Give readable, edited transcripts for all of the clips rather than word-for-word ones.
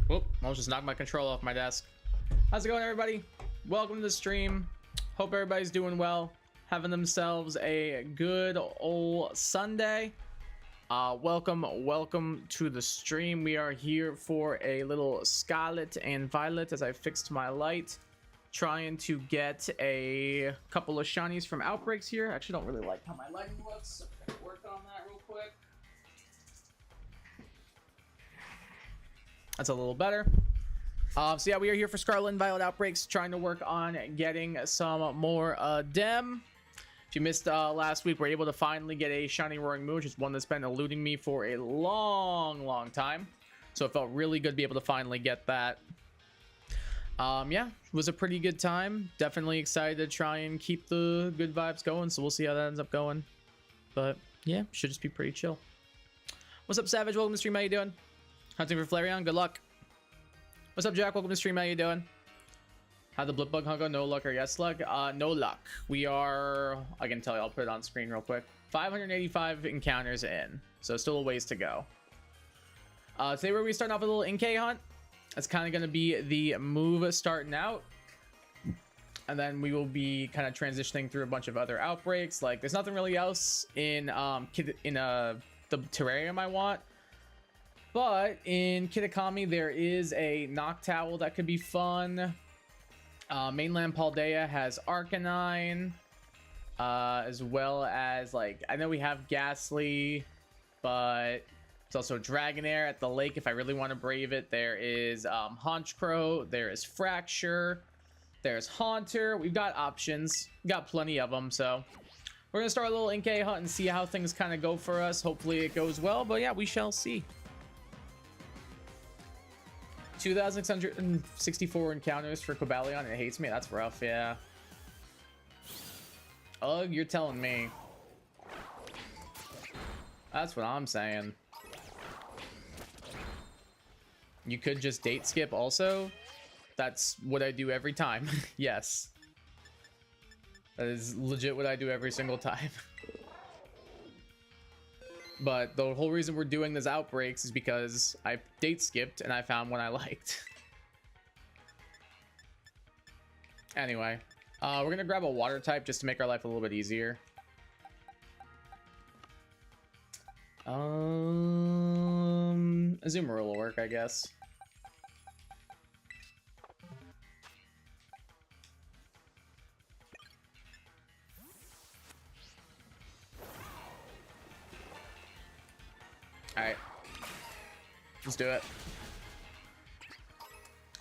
Whoop, almost just knocked my controller off my desk. How's it going, everybody? Welcome to the stream. Hope everybody's doing well, having themselves a good old Sunday. Welcome to the stream. We are here for a little Scarlet and Violet as I fixed my light, trying to get a couple of shinies from Outbreaks here. I actually don't really like how my lighting looks, so I'm gonna work on that real quick. That's a little better. So yeah, we are here for Scarlet and Violet Outbreaks, trying to work on getting some more dem. If you missed last week, we're able to finally get a shiny Roaring Moon, which is one that's been eluding me for a long time. So it felt really good to be able to finally get that. Yeah, it was a pretty good time. Definitely excited to try and keep the good vibes going. So we'll see how that ends up going. But yeah, should just be pretty chill. What's up, Savage? Welcome to the stream. How you doing? Hunting for Flareon, good luck. What's up, Jack? Welcome to the stream. How you doing? How'd the blip bug hunt go? No luck or yes luck? No luck. We are, I can tell you, I'll put it on screen real quick. 585 encounters in, so still a ways to go. Today we're starting off with a little NK hunt. That's kind of going to be the move starting out. And then we will be kind of transitioning through a bunch of other outbreaks. Like, there's nothing really else in the terrarium I want. But in Kitakami, there is a Noctowl that could be fun. Mainland Paldea has Arcanine, as well as, like, I know we have Ghastly, but it's also Dragonair at the lake if I really want to brave it. There is Honchkrow, there is Fracture, there's Haunter. We've got options, we've got plenty of them, so we're gonna start a little NK hunt and see how things kind of go for us. Hopefully it goes well, but yeah, we shall see. 2,664 encounters for Cobalion. It hates me. That's rough, yeah. Ugh, you're telling me. That's what I'm saying. You could just date skip also. That's what I do every time. Yes. That is legit what I do every single time. But the whole reason we're doing this Outbreaks is because I date skipped and I found one I liked. Anyway, we're gonna grab a water type just to make our life a little bit easier. Azumarill will work, I guess. Alright. Let's do it.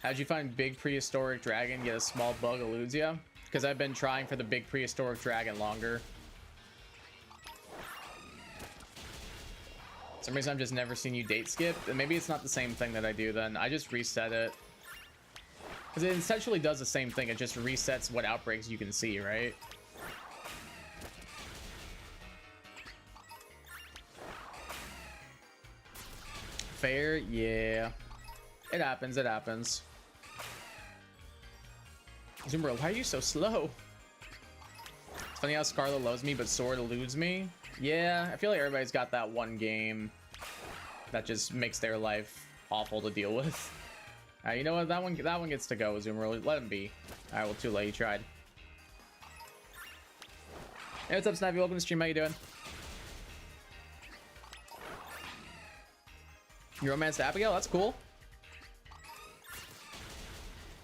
How'd you find big prehistoric dragon yet a small bug eludes you? Because I've been trying for the big prehistoric dragon longer. For some reason I've just never seen you date skip. And maybe it's not the same thing that I do then. I just reset it. Because it essentially does the same thing. It just resets what outbreaks you can see, right? Fair, yeah. It happens, it happens. Zoomerl, why are you so slow? It's funny how Scarlet loves me, but Sword eludes me. Yeah, I feel like everybody's got that one game that just makes their life awful to deal with. Alright, you know what? That one gets to go, Zoomerl. Let him be. Alright, well, too late. You tried. Hey, what's up, Snivy? Welcome to the stream. How you doing? You romanced Abigail? That's cool.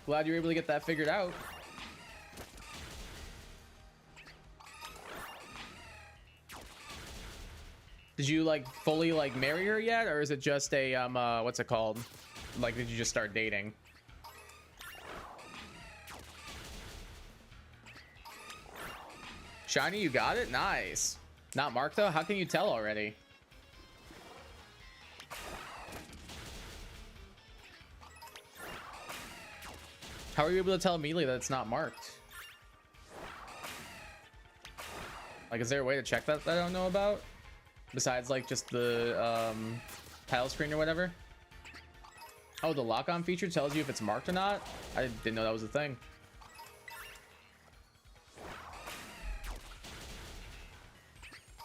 Glad you were able to get that figured out. Did you like fully like marry her yet, or is it just a what's it called? Like, did you just start dating? Shiny, you got it? Nice. Not marked though? How can you tell already? How are you able to tell immediately that it's not marked? Like, is there a way to check that I don't know about? Besides, like, just the tile screen or whatever? Oh, the lock-on feature tells you if it's marked or not? I didn't know that was a thing.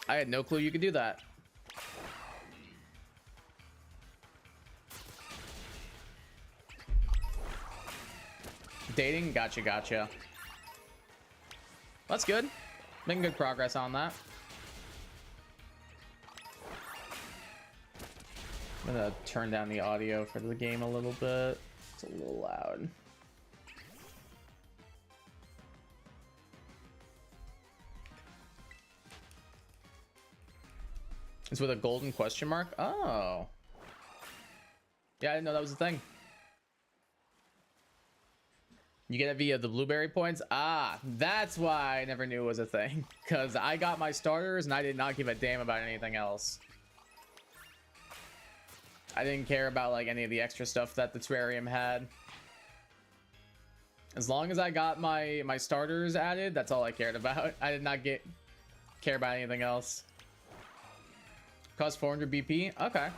I had no clue you could do that. Dating? Gotcha, gotcha. That's good. Making good progress on that. I'm gonna turn down the audio for the game a little bit. It's a little loud. It's with a golden question mark? Oh. Yeah, I didn't know that was a thing. You get it via the blueberry points? Ah, that's why I never knew it was a thing. Because I got my starters and I did not give a damn about anything else. I didn't care about like any of the extra stuff that the terrarium had. As long as I got my starters added, that's all I cared about. I did not care about anything else. Cost 400 BP? Okay.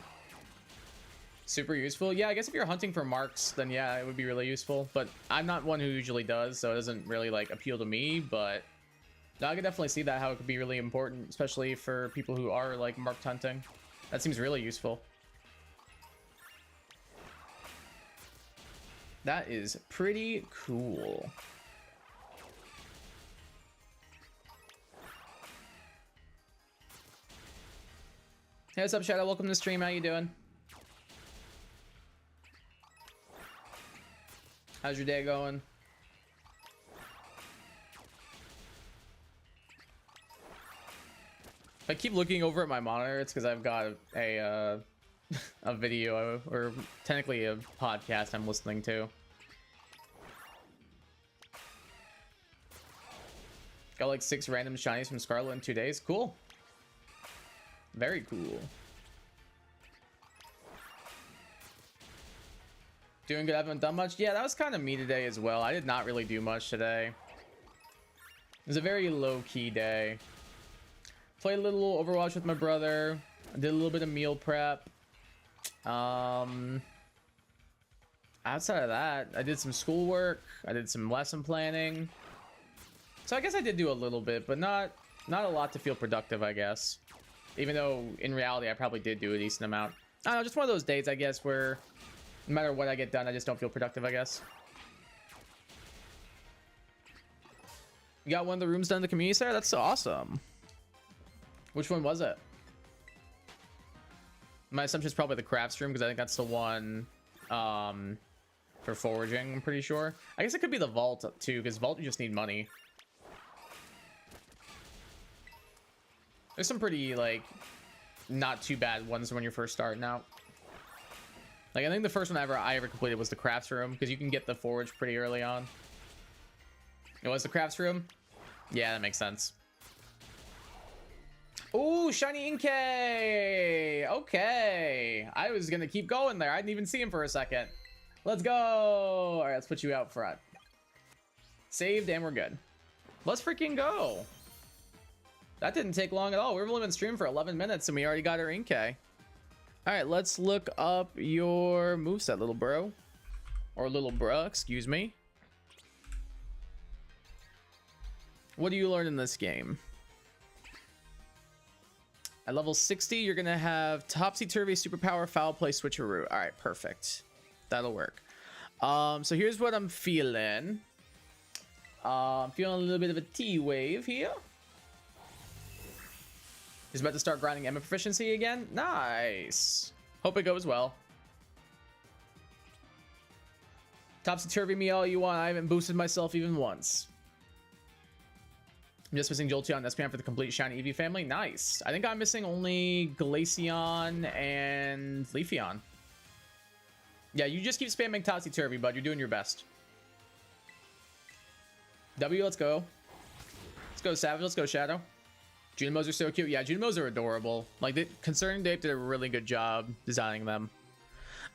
Super useful. Yeah, I guess if you're hunting for marks, then yeah, it would be really useful. But I'm not one who usually does, so it doesn't really like appeal to me. But no, I could definitely see that how it could be really important, especially for people who are like marked hunting. That seems really useful. That is pretty cool. Hey, what's up, Shadow? Welcome to the stream. How you doing? How's your day going? If I keep looking over at my monitor, it's because I've got a a video, or technically a podcast I'm listening to. Got like 6 random shinies from Scarlet in 2 days. Cool. Very cool. Doing good. I haven't done much. Yeah, that was kind of me today as well. I did not really do much today. It was a very low-key day. Played a little Overwatch with my brother. I did a little bit of meal prep. Outside of that, I did some schoolwork. I did some lesson planning. So I guess I did do a little bit, but not a lot to feel productive, I guess. Even though in reality, I probably did do a decent amount. I don't know, just one of those days, I guess, where no matter what I get done, I just don't feel productive, I guess. You got one of the rooms done in the community center? That's so awesome. Which one was it? My assumption is probably the crafts room, because I think that's the one for foraging, I'm pretty sure. I guess it could be the vault too, because vault you just need money. There's some pretty like not too bad ones when you're first starting out. Like I think the first one I ever completed was the crafts room, because you can get the forage pretty early on. It was the crafts room? Yeah, that makes sense. Ooh, shiny Inkay! Okay. I was gonna keep going there. I didn't even see him for a second. Let's go! Alright, let's put you out front. Saved and we're good. Let's freaking go! That didn't take long at all. We've only been streaming for 11 minutes and we already got our Inkay. Alright, let's look up your moveset, little bro. Or little bruh, excuse me. What do you learn in this game? At level 60, you're gonna have Topsy-Turvy, Superpower, Foul Play, Switcheroo. All right, perfect. That'll work. So here's what I'm feeling. I'm feeling a little bit of a T-wave here. He's about to start grinding Emma proficiency again. Nice. Hope it goes well. Topsy-Turvy me all you want. I haven't boosted myself even once. I'm just missing Jolteon and Espeon for the complete shiny Eevee family. Nice. I think I'm missing only Glaceon and Leafeon. Yeah, you just keep spamming Topsy-Turvy, bud. You're doing your best. W, let's go. Let's go, Savage. Let's go, Shadow. Junimos are so cute. Yeah, Junimos are adorable. Like, Concerning Dave did a really good job designing them.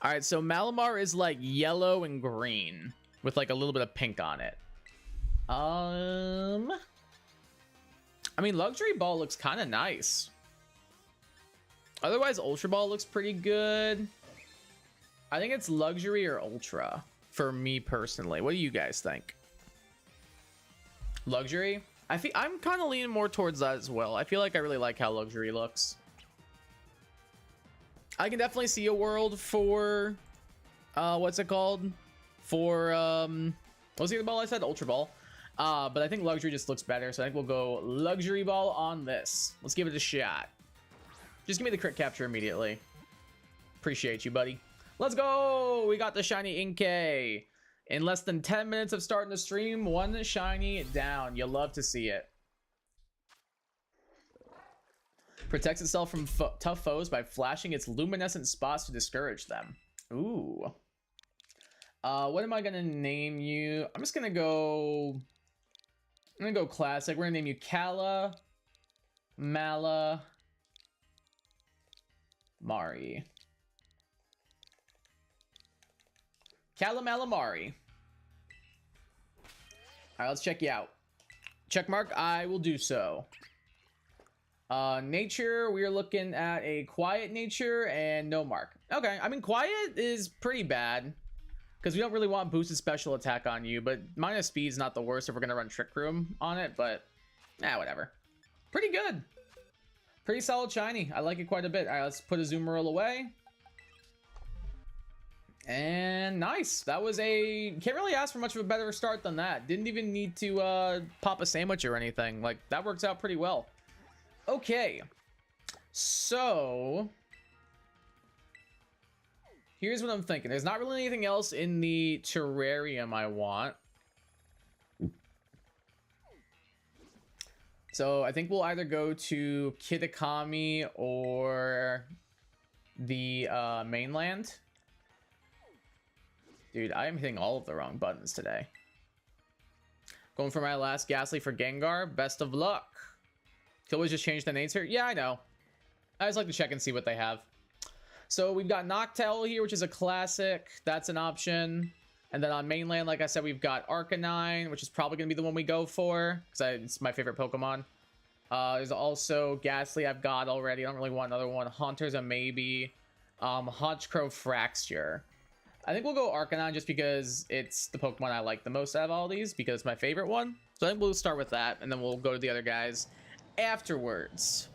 All right, so Malamar is like yellow and green with like a little bit of pink on it. I mean, Luxury Ball looks kind of nice. Otherwise, Ultra Ball looks pretty good. I think it's Luxury or Ultra for me personally. What do you guys think? Luxury? I'm kind of leaning more towards that as well. I feel like I really like how Luxury looks. I can definitely see a world for, what's it called? For, What was the other ball I said? Ultra Ball. But I think Luxury just looks better, so I think we'll go Luxury Ball on this. Let's give it a shot. Just give me the crit capture immediately. Appreciate you, buddy. Let's go! We got the shiny Inkay. In less than 10 minutes of starting the stream, one shiny down. You love to see it. Protects itself from tough foes by flashing its luminescent spots to discourage them. Ooh. What am I gonna name you? I'm just gonna go... I'm gonna go classic. We're gonna name you Kala Mala Mari. Calamari. Alright, let's check you out. Check mark, I will do so. Nature, we are looking at a quiet nature and no mark. Okay, I mean, quiet is pretty bad because we don't really want boosted special attack on you, but minus speed's not the worst if we're gonna run Trick Room on it, but whatever. Pretty good. Pretty solid shiny. I like it quite a bit. Alright, let's put a Zoomerl away. And nice. That was a... Can't really ask for much of a better start than that. Didn't even need to pop a sandwich or anything. Like, that works out pretty well. Okay. So... here's what I'm thinking. There's not really anything else in the terrarium I want. So I think we'll either go to Kitakami or the mainland. Dude, I am hitting all of the wrong buttons today. Going for my last Ghastly for Gengar. Best of luck. Can always just change the names here. Yeah, I know. I just like to check and see what they have. So we've got Noctowl here, which is a classic. That's an option. And then on mainland, like I said, we've got Arcanine, which is probably going to be the one we go for, because it's my favorite Pokemon. There's also Ghastly I've got already. I don't really want another one. Haunter's a maybe. Honchkrow Fraxure. I think we'll go Arcanine just because it's the Pokemon I like the most out of all these, because it's my favorite one. So I think we'll start with that, and then we'll go to the other guys afterwards.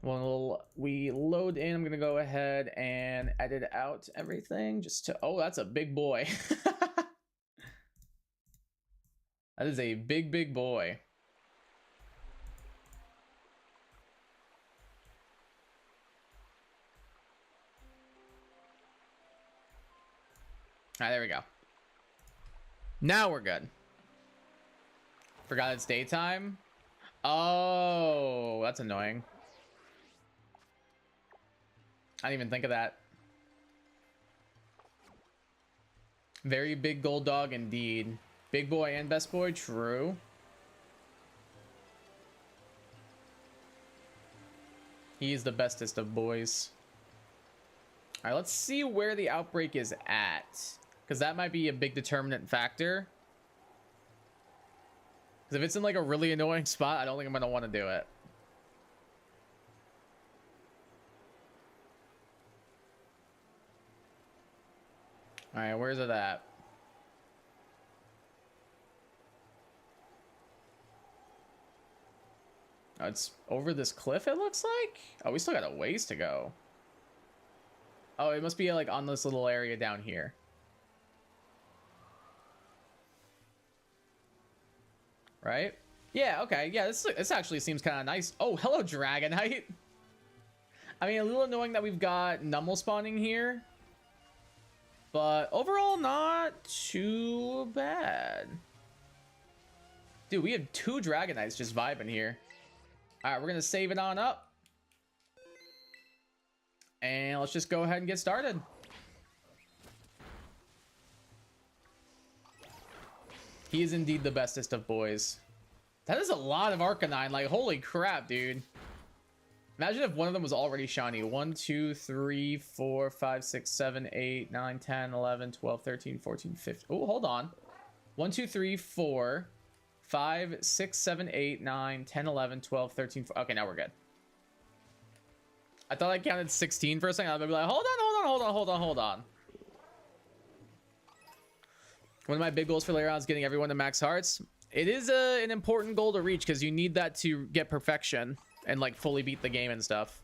When we load in, I'm going to go ahead and edit out everything just to... Oh, that's a big boy. That is a big, big boy. All right, there we go. Now we're good. Forgot it's daytime. Oh, that's annoying. I didn't even think of that. Very big gold dog indeed. Big boy and best boy, true. He's the bestest of boys. All right, let's see where the outbreak is at, because that might be a big determinant factor. Because if it's in like a really annoying spot, I don't think I'm gonna want to do it. All right, where's it at? Oh, it's over this cliff, it looks like? Oh, we still got a ways to go. Oh, it must be like on this little area down here. Right? Yeah, okay. Yeah, this actually seems kind of nice. Oh, hello, Dragonite. I mean, a little annoying that we've got Numel spawning here. But overall, not too bad. Dude, we have 2 Dragonites just vibing here. All right, we're going to save it on up. And let's just go ahead and get started. He is indeed the bestest of boys. That is a lot of Arcanine. Like, holy crap, dude. Imagine if one of them was already shiny. 1, 2, 3, 4, 5, 6, 7, 8, 9, 10, 11, 12, 13, 14, 15. Oh, hold on. 1, 2, 3, 4, 5, 6, 7, 8, 9, 10, 11, 12, 13. 14. Okay, now we're good. I thought I counted 16 for a second. I'd be like, hold on. One of my big goals for later on is getting everyone to max hearts. It is an important goal to reach because you need that to get perfection and like fully beat the game and stuff.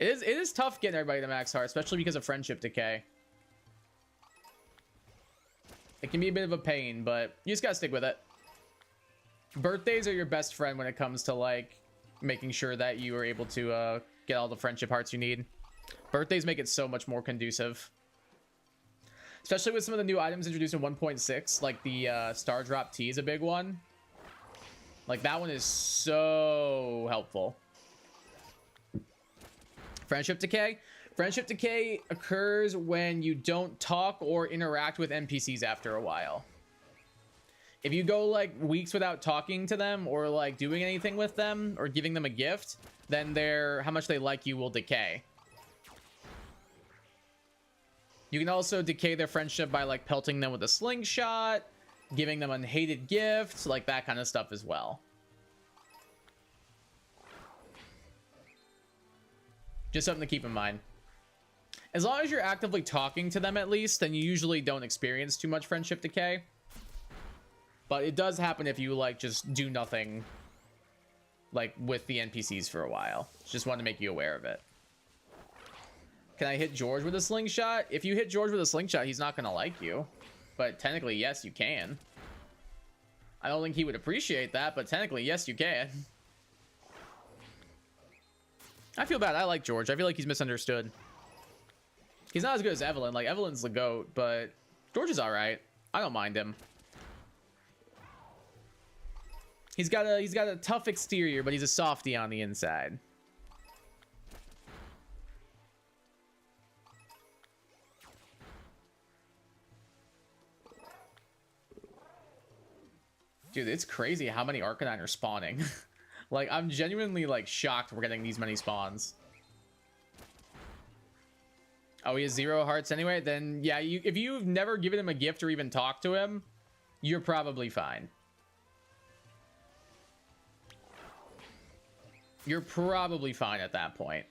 It is tough getting everybody to max hearts, especially because of friendship decay. It can be a bit of a pain, but you just gotta stick with it. Birthdays are your best friend when it comes to like making sure that you are able to get all the friendship hearts you need. Birthdays make it so much more conducive. Especially with some of the new items introduced in 1.6, like the Star Drop Tea is a big one. Like, that one is so helpful. Friendship decay. Friendship decay occurs when you don't talk or interact with NPCs after a while. If you go, like, weeks without talking to them or, like, doing anything with them or giving them a gift, then how much they like you will decay. You can also decay their friendship by, like, pelting them with a slingshot, giving them unhated gifts, like that kind of stuff as well. Just something to keep in mind. As long as you're actively talking to them at least, then you usually don't experience too much friendship decay. But it does happen if you, like, just do nothing, like, with the NPCs for a while. Just want to make you aware of it. Can I hit George with a slingshot? If you hit George with a slingshot, he's not going to like you. But technically, yes, you can. I don't think he would appreciate that, but technically, yes, you can. I feel bad. I like George. I feel like he's misunderstood. He's not as good as Evelyn. Like, Evelyn's the GOAT, but George is alright. I don't mind him. He's got a tough exterior, but he's a softie on the inside. Dude, it's crazy how many Arcanine are spawning. Like, I'm genuinely, like, shocked we're getting these many spawns. Oh, he has 0 hearts anyway? Then, yeah, if you've never given him a gift or even talked to him, you're probably fine. You're probably fine at that point.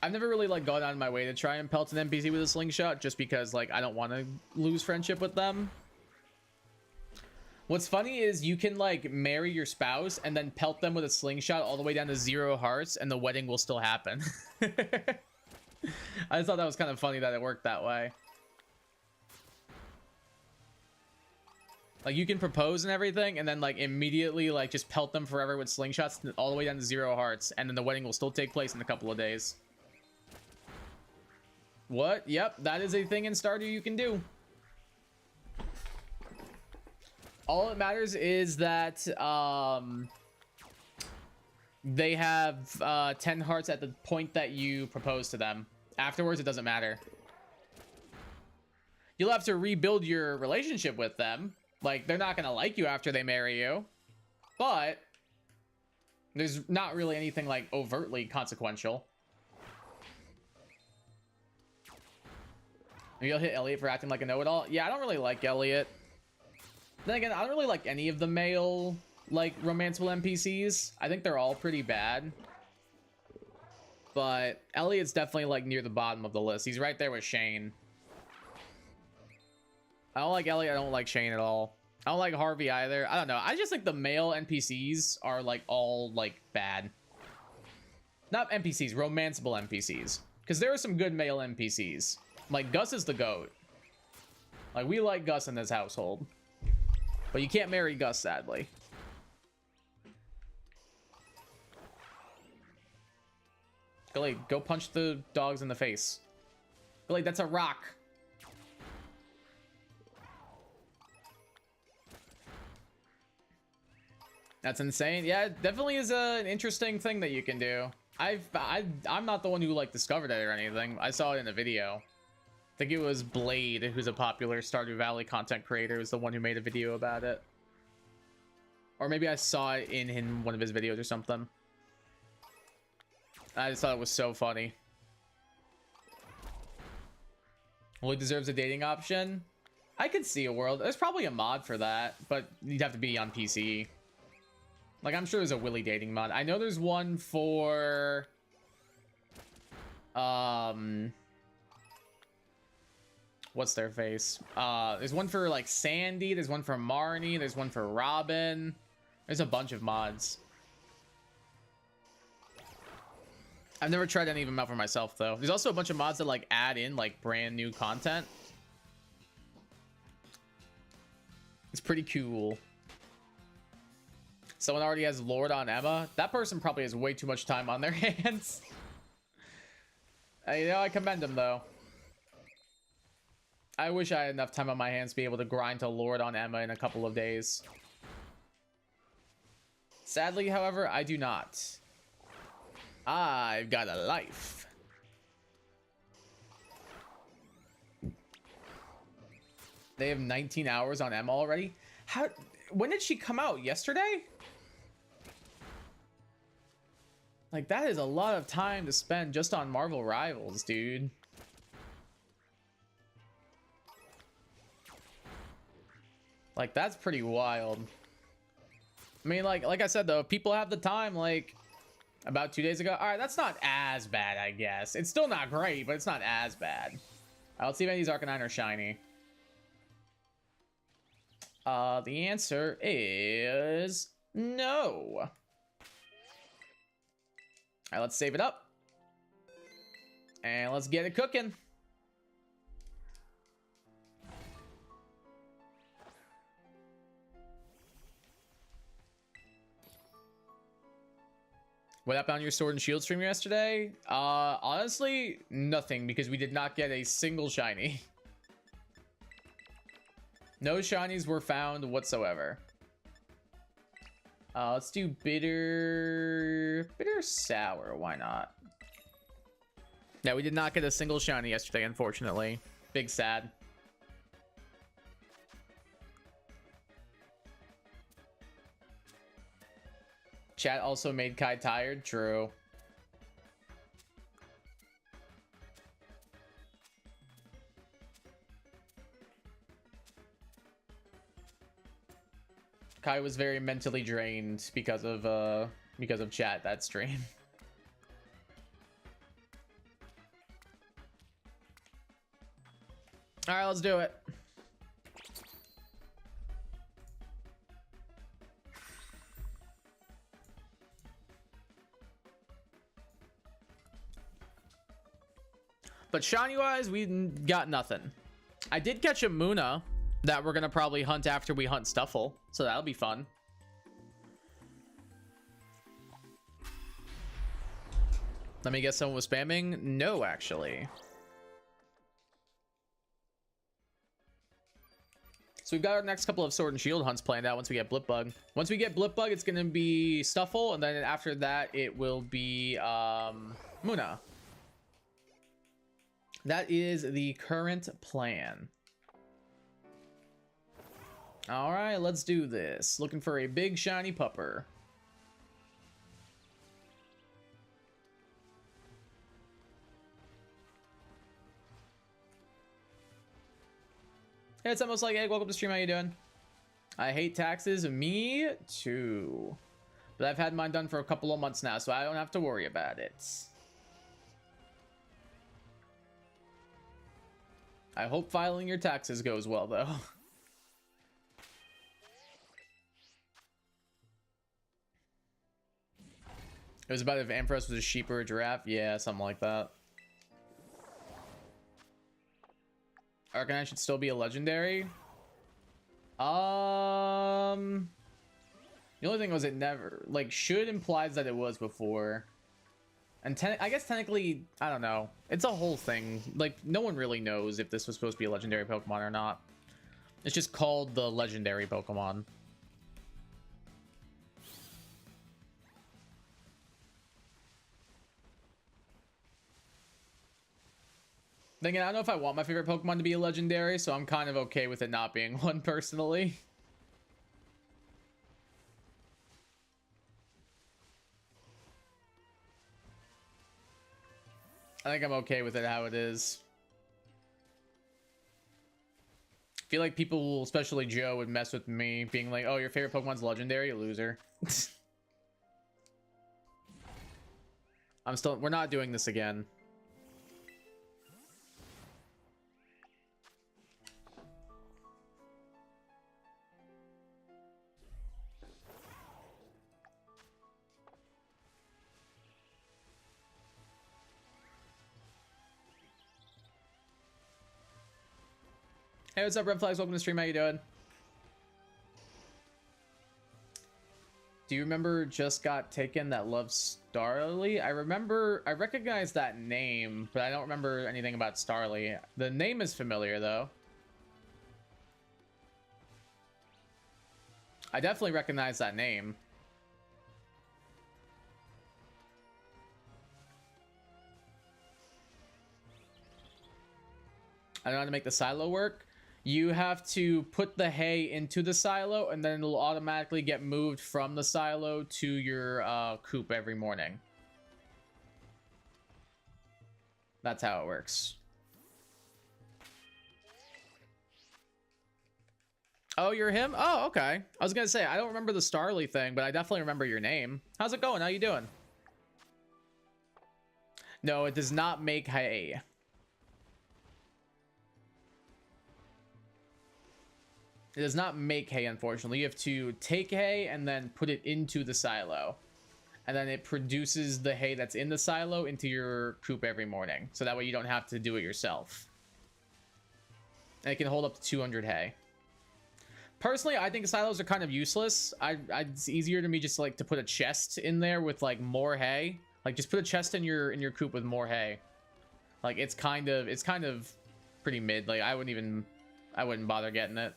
I've never really, like, gone out of my way to try and pelt an NPC with a slingshot just because, like, I don't want to lose friendship with them. What's funny is you can, like, marry your spouse and then pelt them with a slingshot all the way down to 0 hearts and the wedding will still happen. I just thought that was kind of funny that it worked that way. Like, you can propose and everything and then, like, immediately, like, just pelt them forever with slingshots all the way down to 0 hearts and then the wedding will still take place in a couple of days. What? Yep, that is a thing in Stardew you can do. All that matters is that they have 10 hearts at the point that you propose to them. Afterwards, it doesn't matter. You'll have to rebuild your relationship with them. Like, they're not going to like you after they marry you. But there's not really anything, like, overtly consequential. Maybe I'll hit Elliot for acting like a know-it-all. Yeah, I don't really like Elliot. Then again, I don't really like any of the male, like, romanceable NPCs. I think they're all pretty bad. But Elliot's definitely, like, near the bottom of the list. He's right there with Shane. I don't like Elliot. I don't like Shane at all. I don't like Harvey either. I don't know. I just think the male NPCs are, like, all, like, bad. Not NPCs, romanceable NPCs. Because there are some good male NPCs. Like, Gus is the GOAT. Like, we like Gus in this household. But you can't marry Gus, sadly. Gully, go punch the dogs in the face. Gully, that's a rock. That's insane. Yeah, it definitely is an interesting thing that you can do. I'm not the one who, like, discovered it or anything. I saw it in a video. I think it was Blade, who's a popular Stardew Valley content creator, is the one who made a video about it. Or maybe I saw it in one of his videos or something. I just thought it was so funny. Well, he deserves a dating option. I could see a world. There's probably a mod for that, but you'd have to be on PC. Like, I'm sure there's a Willy dating mod. I know there's one for... what's their face? There's one for, like, Sandy. There's one for Marnie. There's one for Robin. There's a bunch of mods. I've never tried any of them out for myself though. There's also a bunch of mods that like add in like brand new content. It's pretty cool. Someone already has Lord on Emma. That person probably has way too much time on their hands. You know, I commend them though. I wish I had enough time on my hands to be able to grind to Lord on Emma in a couple of days. Sadly, however, I do not. I've got a life. They have 19 hours on Emma already. How? When did she come out? Yesterday? Like, that is a lot of time to spend just on Marvel Rivals, dude. Like, that's pretty wild. I mean, like I said, though, people have the time, like, about 2 days ago. All right, that's not as bad, I guess. It's still not great, but it's not as bad. All right, let's see if any of these Arcanine are shiny. The answer is no. All right, let's save it up. And let's get it cooking. What happened on your Sword and Shield stream yesterday? Honestly, nothing, because we did not get a single shiny. No shinies were found whatsoever. Let's do bitter sour. Why not? Yeah, we did not get a single shiny yesterday, unfortunately. Big sad. Chat also made Kai tired. True. Kai was very mentally drained because of chat that stream. All right, let's do it. But shiny wise, we got nothing. I did catch a Muna that we're gonna probably hunt after we hunt Stuffle, so that'll be fun. Let me guess, someone was spamming? No, actually. So we've got our next couple of Sword and Shield hunts planned out once we get Blipbug. Once we get Blipbug, it's gonna be Stuffle, and then after that, it will be Muna. That is the current plan. All right, let's do this. Looking for a big shiny pupper. Hey, it's almost like Egg. Welcome to stream. How you doing? I hate taxes. Me too. But I've had mine done for a couple of months now, so I don't have to worry about it. I hope filing your taxes goes well, though. It was about if Ampharos was a sheep or a giraffe. Yeah, something like that. Arcanine should still be a legendary. The only thing was it never, like, should implies that it was before. And I guess technically, I don't know. It's a whole thing. Like, no one really knows if this was supposed to be a legendary Pokemon or not. It's just called the legendary Pokemon. Then again, I don't know if I want my favorite Pokemon to be a legendary, so I'm kind of okay with it not being one personally. I think I'm okay with it how it is. I feel like people, especially Joe, would mess with me being like, oh, your favorite Pokemon's legendary, you loser. We're not doing this again. Hey, what's up, Red Flags? Welcome to the stream. How you doing? Do you remember Just Got Taken that loves Starly? I recognize that name, but I don't remember anything about Starly. The name is familiar, though. I definitely recognize that name. I don't know how to make the silo work. You have to put the hay into the silo, and then it'll automatically get moved from the silo to your coop every morning. That's how it works. Oh, you're him? Oh, okay. I was gonna say, I don't remember the Starly thing, but I definitely remember your name. How's it going? How you doing? No, it does not make hay. It does not make hay, unfortunately. You have to take hay and then put it into the silo. And then it produces the hay that's in the silo into your coop every morning. So that way you don't have to do it yourself. And it can hold up to 200 hay. Personally, I think silos are kind of useless. It's easier to me just like to put a chest in there with like more hay. Like just put a chest in your coop with more hay. Like it's kind of pretty mid. Like I wouldn't bother getting it.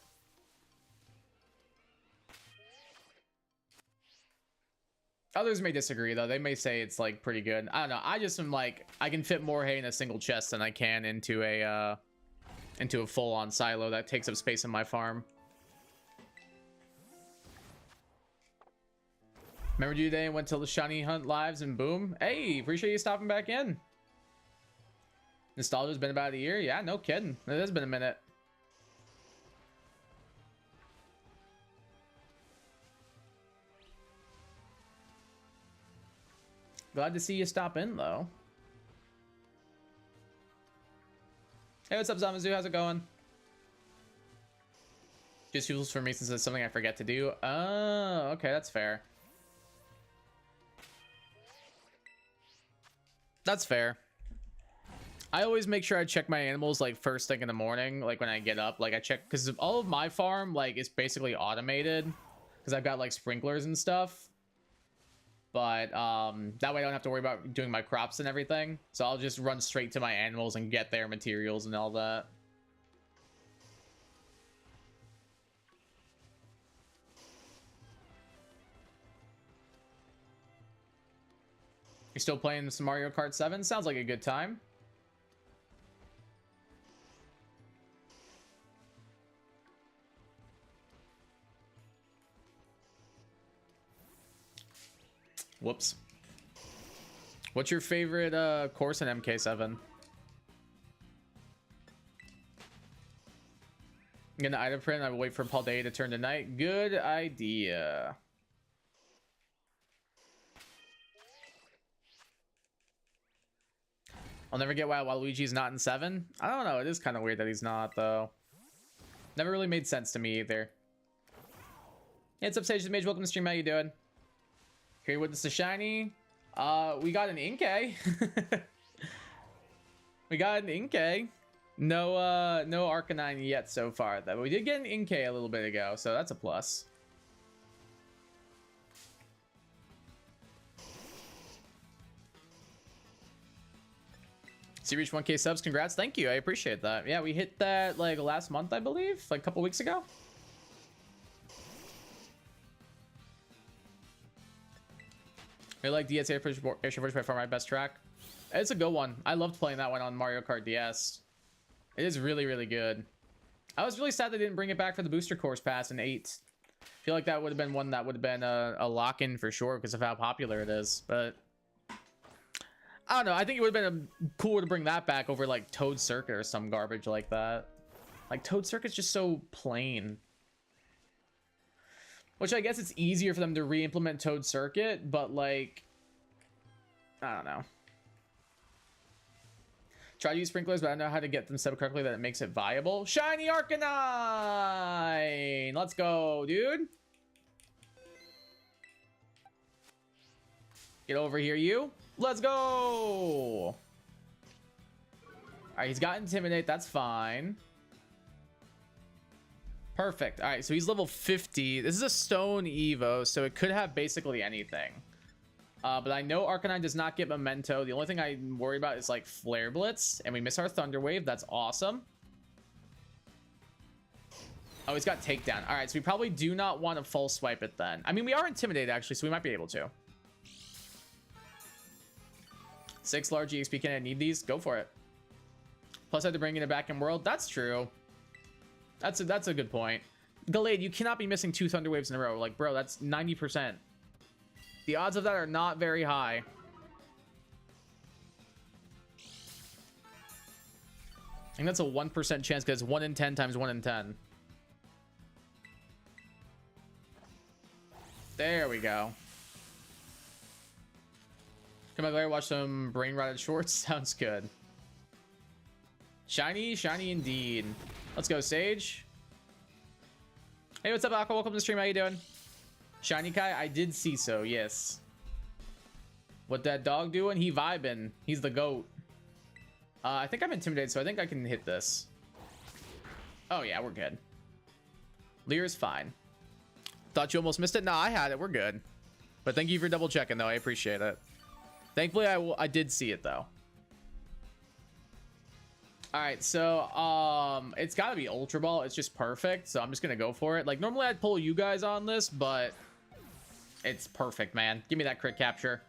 Others may disagree, though. They may say it's, like, pretty good. I don't know. I just am, like, I can fit more hay in a single chest than I can into a full-on silo that takes up space in my farm. Remember you today and went to the Shiny Hunt lives and boom? Hey, appreciate you stopping back in. Nostalgia's been about a year? Yeah, no kidding. It has been a minute. Glad to see you stop in, though. Hey, what's up, Zamazu? How's it going? Just useful for me since it's something I forget to do. Oh, okay, that's fair. That's fair. I always make sure I check my animals, like, first thing in the morning, like, when I get up. Like, I check, because all of my farm, like, is basically automated. Because I've got, like, sprinklers and stuff. But that way I don't have to worry about doing my crops and everything. So I'll just run straight to my animals and get their materials and all that. You're still playing some Mario Kart 7? Sounds like a good time. Whoops. What's your favorite course in MK7? I'm gonna item print. I will wait for Paul Day to turn to night. Good idea. I'll never get why Waluigi's not in 7. I don't know. It is kind of weird that he's not, though. Never really made sense to me either. Hey, what's up, Sage the Mage? Welcome to the stream. How you doing? Here with us the shiny. We got an Inkay. We got an Inkay. No Arcanine yet so far, though. We did get an Inkay a little bit ago, so that's a plus. So you reached 1K subs. Congrats. Thank you. I appreciate that. Yeah, we hit that like last month, I believe, like a couple weeks ago. I like DS Airship by far my best track. It's a good one. I loved playing that one on Mario Kart DS. It is really, really good. I was really sad they didn't bring it back for the booster course pass in 8. I feel like that would have been one that would have been a lock-in for sure because of how popular it is. But I don't know. I think it would have been cooler to bring that back over like Toad Circuit or some garbage like that. Like Toad Circuit's just so plain. Which I guess it's easier for them to re-implement Toad Circuit, but like, I don't know. Try to use sprinklers, but I don't know how to get them set up correctly that it makes it viable. Shiny Arcanine! Let's go, dude. Get over here, you. Let's go! Alright, he's got Intimidate. That's fine. Perfect. All right, so he's level 50. This is a stone Evo, so it could have basically anything. But I know Arcanine does not get Memento. The only thing I'm worried about is like Flare Blitz, and we miss our Thunder Wave. That's awesome. Oh, he's got Takedown. All right, so we probably do not want to full swipe it then. I mean, we are Intimidated, actually, so we might be able to. 6 large EXP. Can I need these? Go for it. Plus, I had to bring in a back in world. That's true. That's a good point. Gallade, you cannot be missing 2 Thunder Waves in a row. Like, bro, that's 90%. The odds of that are not very high. I think that's a 1% chance because it's 1 in 10 times 1 in 10. There we go. Come on, Larry, watch some brain rotted shorts. Sounds good. Shiny, shiny indeed. Let's go, Sage. Hey, what's up, Aqua? Welcome to the stream. How you doing? Shiny Kai, I did see so, yes. What that dog doing? He vibing. He's the GOAT. I think I'm intimidated, so I think I can hit this. Oh, yeah, we're good. Lear's fine. Thought you almost missed it? Nah, I had it. We're good. But thank you for double checking, though. I appreciate it. Thankfully, I did see it, though. All right, so it's got to be Ultra Ball. It's just perfect, so I'm just going to go for it. Like, normally I'd pull you guys on this, but it's perfect, man. Give me that crit capture.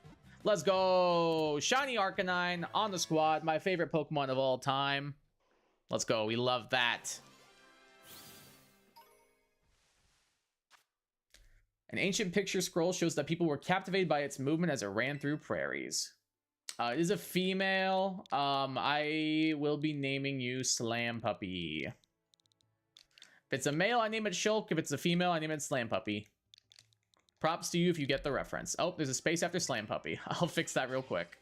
Let's go. Shiny Arcanine on the squad. My favorite Pokemon of all time. Let's go. We love that. An ancient picture scroll shows that people were captivated by its movement as it ran through prairies. It is a female. I will be naming you Slam Puppy. If it's a male, I name it Shulk. If it's a female, I name it Slam Puppy. Props to you if you get the reference. Oh, there's a space after Slam Puppy. I'll fix that real quick.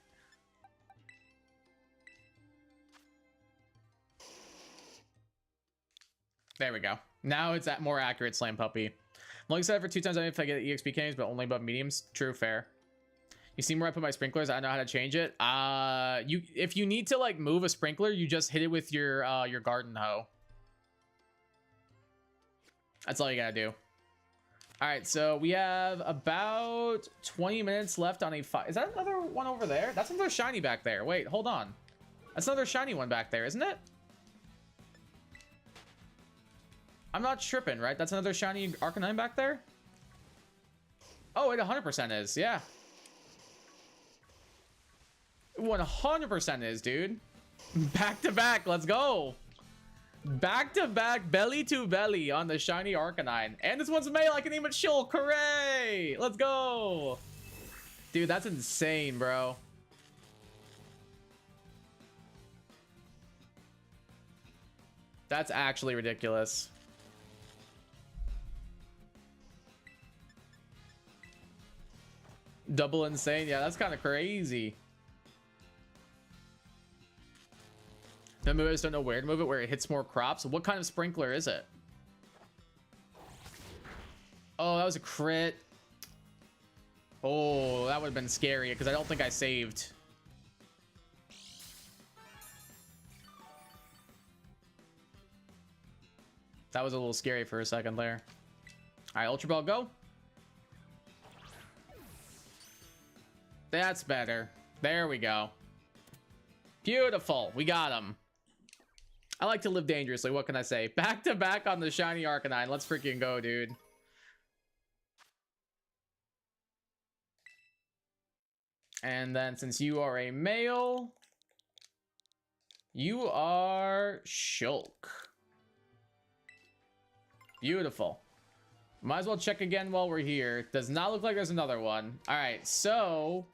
There we go. Now it's at more accurate Slam Puppy. I'm only excited for 2 times if I get EXP candies, but only above mediums. True, fair. You see where I put my sprinklers? I know how to change it. If you need to like move a sprinkler, you just hit it with your garden hoe. That's all you gotta do. All right, so we have about 20 minutes left on a fight. Is that another one over there? That's another shiny back there. Wait, hold on. That's another shiny one back there, isn't it? I'm not tripping, right? That's another shiny Arcanine back there? Oh, it 100% is, yeah. 100% is, dude. Back to back, let's go. Back to back, belly to belly on the shiny Arcanine. And this one's male, I can name it Shulk. Hooray! Let's go. Dude, that's insane, bro. That's actually ridiculous. Double insane. Yeah, that's kind of crazy. The move, I just don't know where to move it, where it hits more crops. What kind of sprinkler is it? Oh, that was a crit. Oh, that would have been scary because I don't think I saved. That was a little scary for a second there. All right, Ultra Ball, go. That's better. There we go. Beautiful. We got him. I like to live dangerously. What can I say? Back to back on the shiny Arcanine. Let's freaking go, dude. And then since you are a male, you are Shulk. Beautiful. Might as well check again while we're here. Does not look like there's another one. All right, so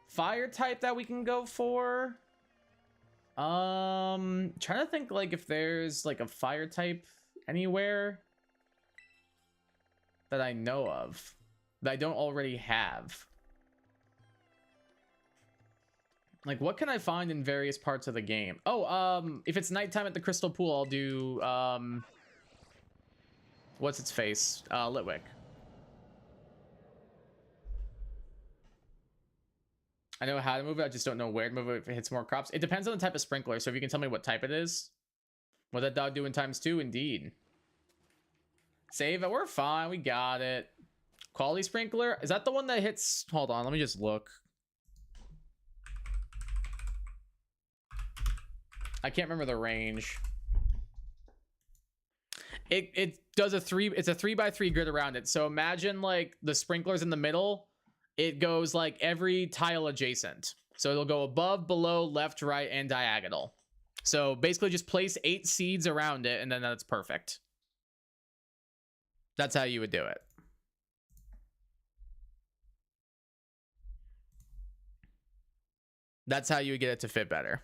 fire type that we can go for. Trying to think like if there's like a fire type anywhere that I know of that I don't already have. Like, what can I find in various parts of the game? Oh, if it's nighttime at the Crystal Pool, I'll do, what's its face? Litwick. I know how to move it, I just don't know where to move it if it hits more crops. It depends on the type of sprinkler, so if you can tell me what type it is. What that dog do in times 2? Indeed. Save it. We're fine. We got it. Quality sprinkler. Is that the one that hits? Hold on. Let me just look. I can't remember the range. It does a 3. It's a 3x3 grid around it. So imagine like the sprinklers in the middle. It goes like every tile adjacent. So it'll go above, below, left, right, and diagonal. So basically just place 8 seeds around it, and then that's perfect. That's how you would do it. That's how you would get it to fit better.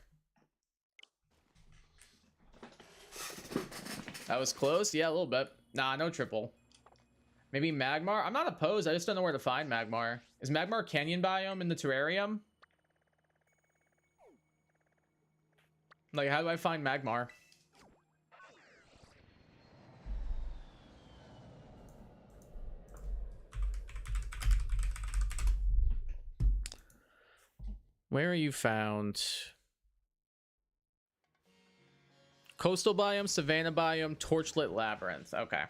That was close. Yeah, a little bit. Nah, no triple. Maybe Magmar. I'm not opposed. I just don't know where to find Magmar. Is Magmar Canyon biome in the terrarium? Like, how do I find Magmar? Where are you found? Coastal biome, savanna biome, torchlit labyrinth. Okay.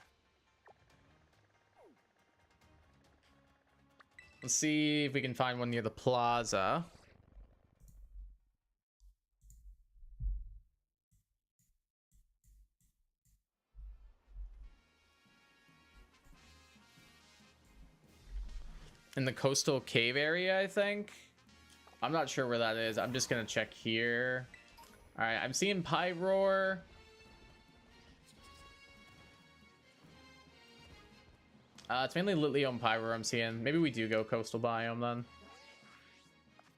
Let's see if we can find one near the plaza. In the coastal cave area, I think. I'm not sure where that is. I'm just gonna check here. All right, I'm seeing Pyroar. It's mainly Litleo and Pyroar I'm seeing. Maybe we do go coastal biome then.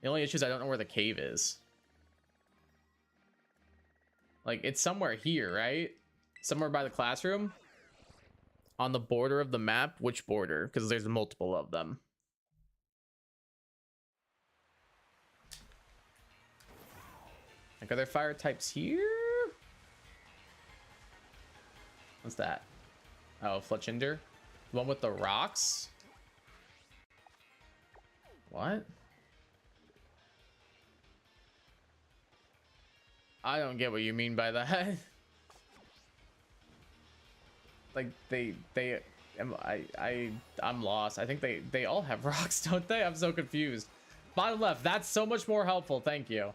The only issue is I don't know where the cave is. Like, it's somewhere here, right? Somewhere by the classroom? On the border of the map? Which border? Because there's multiple of them. Like, are there fire types here? What's that? Oh, Fletchinder. The one with the rocks? What? I don't get what you mean by that. Like, I'm lost. I think they all have rocks, don't they? I'm so confused. Bottom left, that's so much more helpful. Thank you.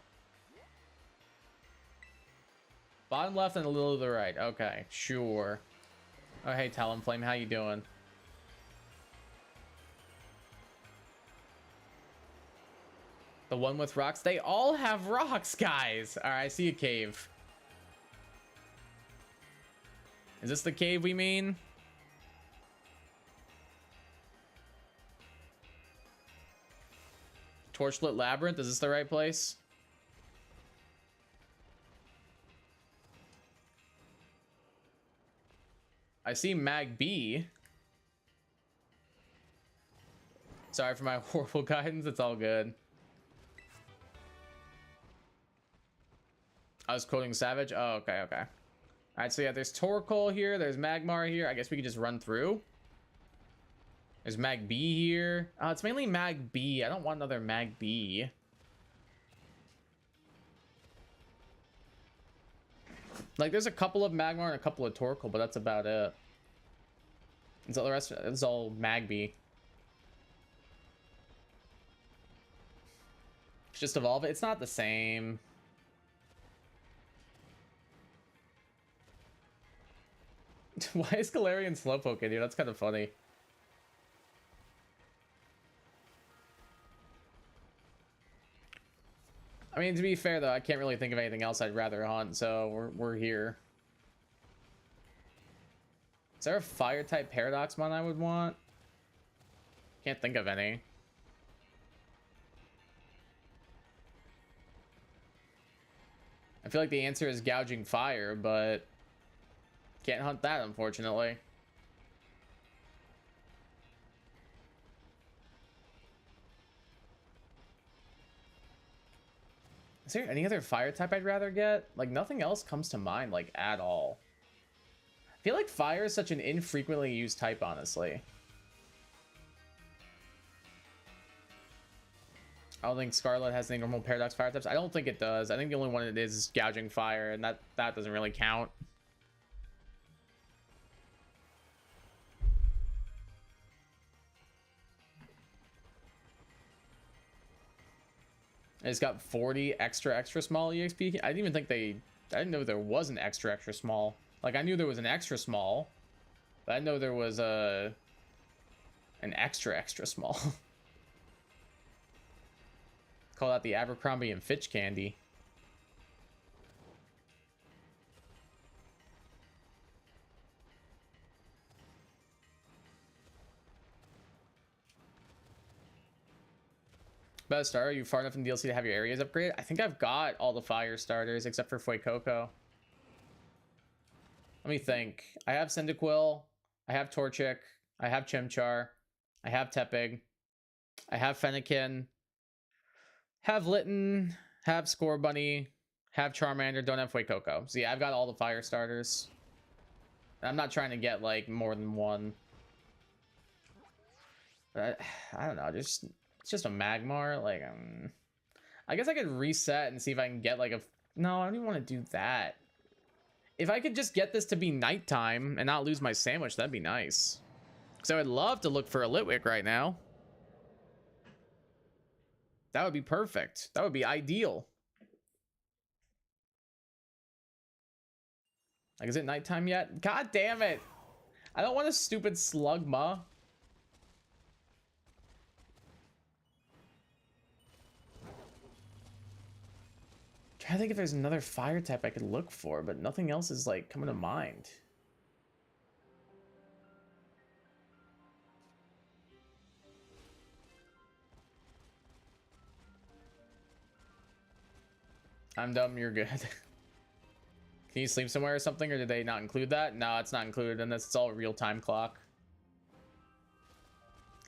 Bottom left and a little to the right. Okay, sure. Oh, hey, Talonflame, how you doing? The one with rocks? They all have rocks, guys. All right, I see a cave. Is this the cave we mean? Torchlit Labyrinth, is this the right place? I see Mag B. Sorry for my horrible guidance, it's all good. I was quoting Savage. Oh, okay, okay. All right, so yeah, there's Torkoal here. There's Magmar here. I guess we could just run through. There's Mag B here. It's mainly Mag B. I don't want another Mag B. Like, there's a couple of Magmar and a couple of Torkoal, but that's about it. And so the rest is all Mag B. Just evolve it. It's not the same. Why is Galarian Slowpoke in here? That's kind of funny. I mean, to be fair though, I can't really think of anything else I'd rather hunt, so we're here. Is there a fire type Paradox one I would want? Can't think of any. I feel like the answer is gouging fire, but can't hunt that, unfortunately. Is there any other fire type I'd rather get? Like, nothing else comes to mind, like, at all. I feel like fire is such an infrequently used type, honestly. I don't think Scarlet has any normal Paradox fire types. I don't think it does. I think the only one it is gouging fire, and that doesn't really count. It's got 40 extra small EXP. I didn't even think I didn't know there was an extra small. Like, I knew there was an extra small, but I didn't know there was an extra small. Call that the Abercrombie and Fitch candy. Best star, are you far enough in DLC to have your areas upgraded? I think I've got all the fire starters except for Fuecoco. Let me think. I have Cyndaquil, I have Torchic, I have Chimchar, I have Tepig, I have Fennekin, have Litten, have Scorbunny, have Charmander, don't have Fuecoco. So yeah, I've got all the fire starters. I'm not trying to get like more than one. But I don't know, it's just a Magmar. Like, I guess I could reset and see if I can get like a... No, I don't even want to do that. If I could just get this to be nighttime and not lose my sandwich, that'd be nice. Because I would love to look for a Litwick right now. That would be perfect. That would be ideal. Like, is it nighttime yet? God damn it. I don't want a stupid Slugma. Trying to think if there's another fire type I could look for, but nothing else is like coming to mind. I'm dumb, you're good. Can you sleep somewhere or something, or did they not include that? No, it's not included unless it's all real-time clock.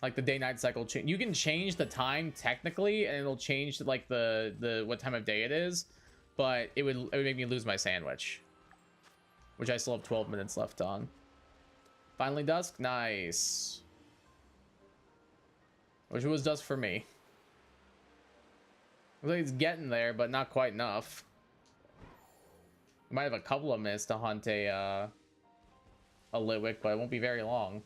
Like the day-night cycle change. You can change the time technically, and it'll change like the what time of day it is, but it would make me lose my sandwich, which I still have 12 minutes left on. Finally dusk, nice. Which was dusk for me. Looks like it's getting there, but not quite enough. Might have a couple of minutes to hunt a Litwick, but it won't be very long.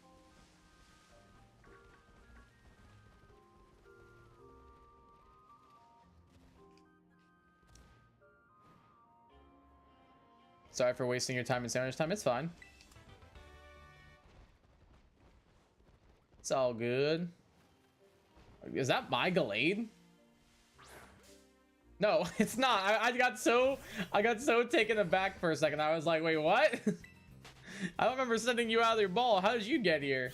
Sorry for wasting your time and sandwich time. It's fine. It's all good. Is that my Gallade? No, it's not. I got so taken aback for a second. I was like, wait, what? I don't remember sending you out of your ball. How did you get here?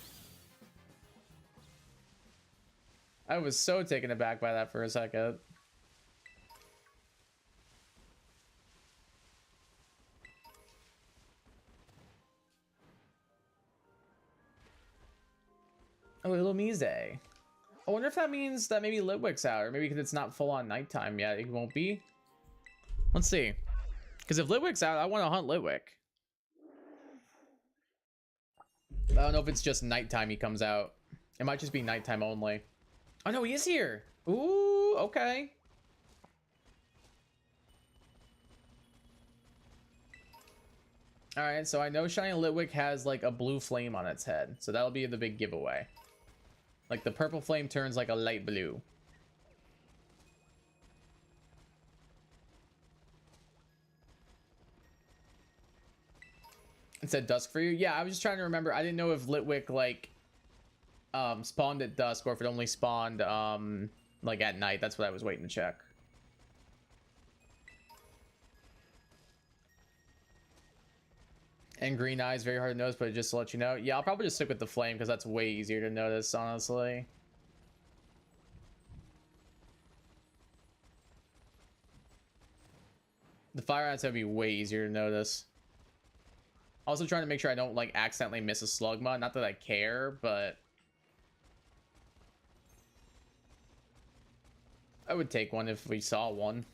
I was so taken aback by that for a second. Oh, little Mise. I wonder if that means that maybe Litwick's out, or maybe because it's not full on nighttime yet, it won't be. Let's see. Because if Litwick's out, I want to hunt Litwick. I don't know if it's just nighttime he comes out. It might just be nighttime only. Oh no, he is here. Ooh, okay. All right, so I know Shiny Litwick has like a blue flame on its head, so that'll be the big giveaway. Like the purple flame turns like a light blue. It said dusk for you. Yeah, I was just trying to remember. I didn't know if Litwick like spawned at dusk or if it only spawned like at night. That's what I was waiting to check. And green eyes, very hard to notice, but just to let you know. Yeah, I'll probably just stick with the flame because that's way easier to notice, honestly. The fire ants would be way easier to notice. Also trying to make sure I don't like accidentally miss a Slugma. Not that I care, but I would take one if we saw one.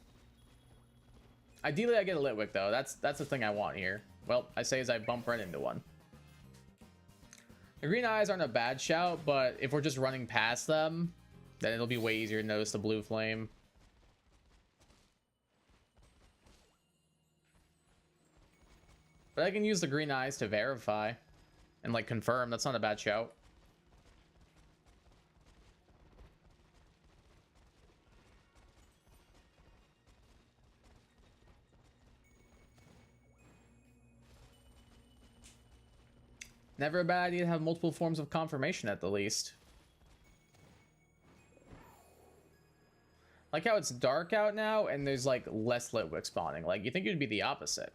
Ideally, I get a Litwick though. That's the thing I want here. Well, I say as I bump right into one. The green eyes aren't a bad shout, but if we're just running past them, then it'll be way easier to notice the blue flame. But I can use the green eyes to verify and like confirm. That's not a bad shout. Never a bad idea to have multiple forms of confirmation at the least. Like how it's dark out now and there's like less Litwick spawning. Like you think it'd be the opposite.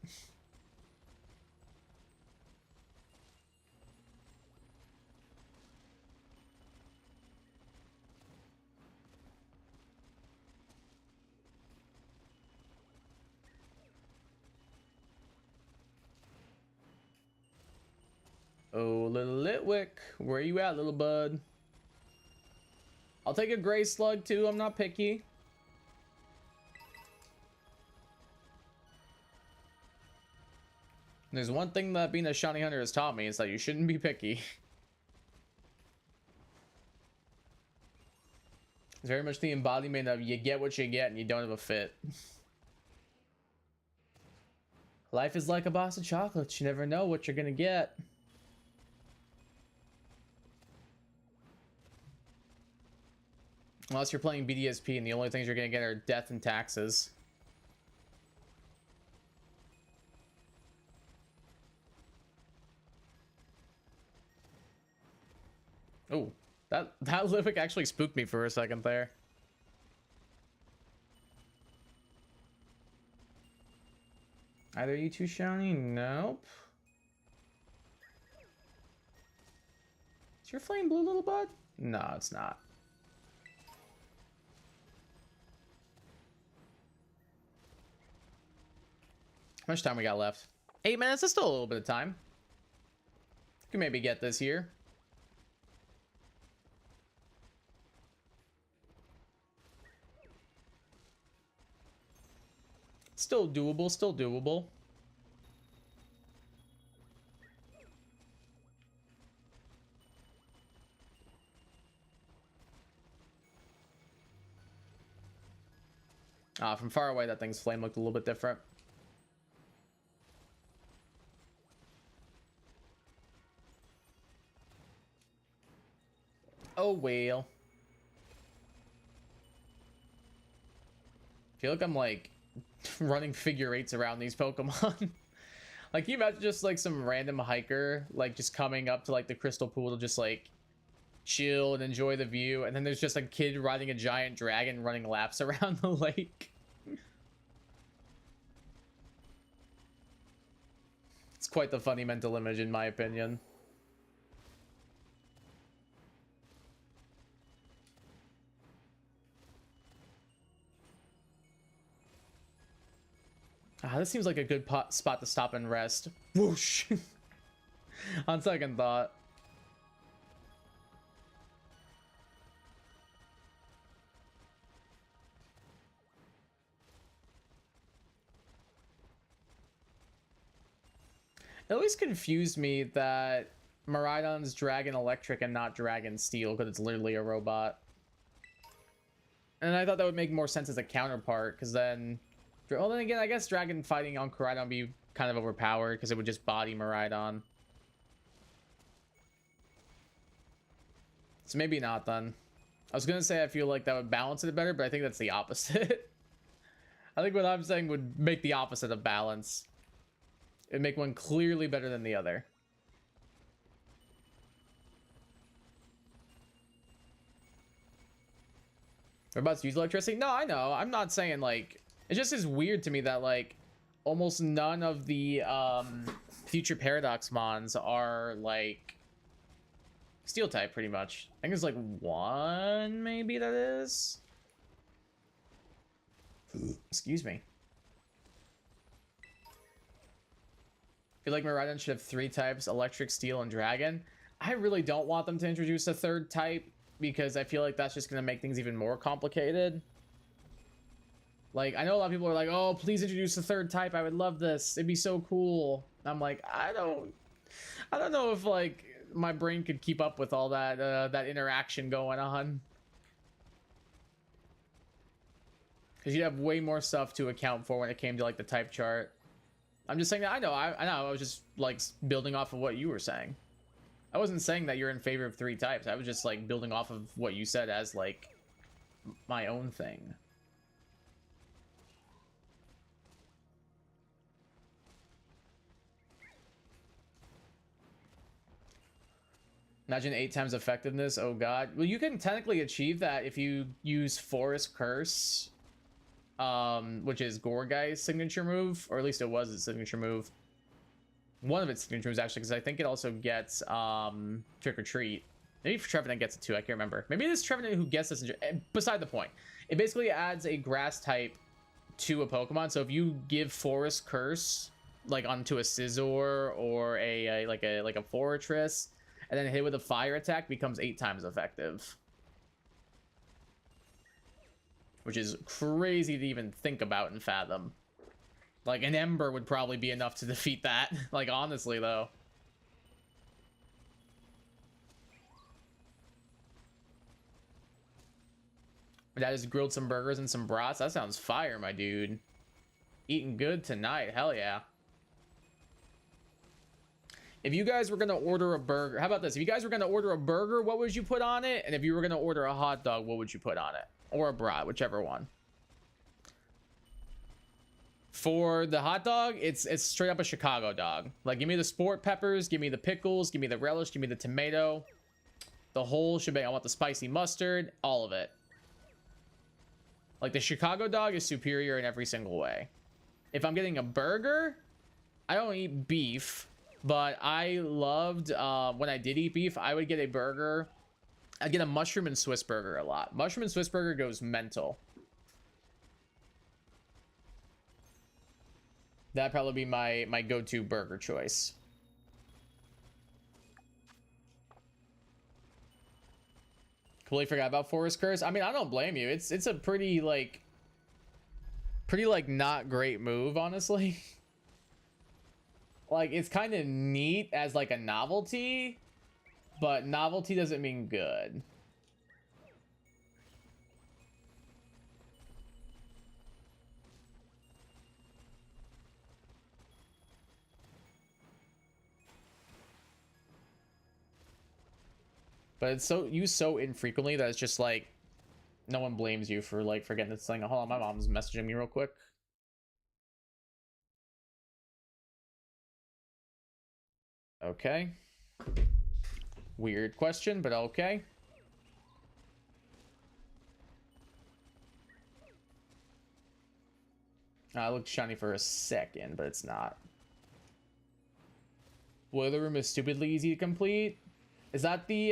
Oh, little Litwick, where you at, little bud? I'll take a gray slug too, I'm not picky. There's one thing that being a shiny hunter has taught me, is that you shouldn't be picky. It's very much the embodiment of you get what you get and you don't have a fit. Life is like a box of chocolates, you never know what you're gonna get. Unless you're playing BDSP and the only things you're gonna get are death and taxes. Oh, that Livic actually spooked me for a second there. Either you two shiny? Nope. Is your flame blue, little bud? No, it's not. How much time we got left? 8 minutes. That's still a little bit of time. You can maybe get this here. Still doable, still doable. From far away, that thing's flame looked a little bit different. Oh, well. I feel like I'm like running figure eights around these Pokemon. Like, you imagine just like some random hiker like just coming up to like the crystal pool to just like chill and enjoy the view, and then there's just a kid riding a giant dragon running laps around the lake. It's quite the funny mental image, in my opinion. This seems like a good spot to stop and rest. Whoosh! On second thought. It always confused me that Miraidon's Dragon Electric and not Dragon Steel, because it's literally a robot. And I thought that would make more sense as a counterpart, because then... Well, then again, I guess Dragon fighting on Koraidon would be kind of overpowered, because it would just body Miraidon. So maybe not, then. I was going to say I feel like that would balance it better, but I think that's the opposite. I think what I'm saying would make the opposite of balance. It'd make one clearly better than the other. We're about to use electricity? No, I know. I'm not saying, like... It just is weird to me that, like, almost none of the future Paradox Mons are, like, Steel type, pretty much. I think there's, like, one, maybe, that is? Excuse me. I feel like Miraidon should have 3 types, Electric, Steel, and Dragon. I really don't want them to introduce a 3rd type, because I feel like that's just going to make things even more complicated. Like, I know a lot of people are like, oh, please introduce a 3rd type. I would love this. It'd be so cool. I'm like, I don't know if, like, my brain could keep up with all that, that interaction going on. Because you'd have way more stuff to account for when it came to, like, the type chart. I'm just saying that, I know, I was just, like, building off of what you were saying. I wasn't saying that you're in favor of 3 types. I was just, like, building off of what you said as, like, my own thing. Imagine 8 times effectiveness. Oh god. Well, you can technically achieve that if you use Forest Curse, which is Gorgai's signature move, or at least it was its signature move. One of its signature moves, actually, because I think it also gets Trick or Treat. Maybe Trevenant gets it too. I can't remember. Maybe it is Trevenant who gets this. Beside the point. It basically adds a grass type to a Pokemon. So if you give Forest Curse like onto a Scizor or a Fortress, and then hit with a fire attack, becomes 8 times effective, which is crazy to even think about and fathom. Like an Ember would probably be enough to defeat that. Like honestly though. My dad just grilled some burgers and some brats. That sounds fire, my dude. Eating good tonight. Hell yeah. If you guys were going to order a burger, how about this? If you guys were going to order a burger, what would you put on it? And if you were going to order a hot dog, what would you put on it? Or a brat, whichever one. For the hot dog, it's straight up a Chicago dog. Like, give me the sport peppers, give me the pickles, give me the relish, give me the tomato. The whole shebang. I want the spicy mustard, all of it. Like, the Chicago dog is superior in every single way. If I'm getting a burger, I don't eat beef, but I loved, when I did eat beef, I would get a burger. I'd get a mushroom and Swiss burger a lot. Mushroom and Swiss burger goes mental. That'd probably be my go-to burger choice. Completely forgot about Forest Curse. I mean, I don't blame you. It's a pretty like not great move, honestly. Like, it's kind of neat as like a novelty, but novelty doesn't mean good. But it's so used so infrequently that it's just like no one blames you for like forgetting this thing. Hold on, my mom's messaging me real quick. Okay. Weird question, but okay. I looked shiny for a second, but it's not. Boiler Room is stupidly easy to complete. Is that the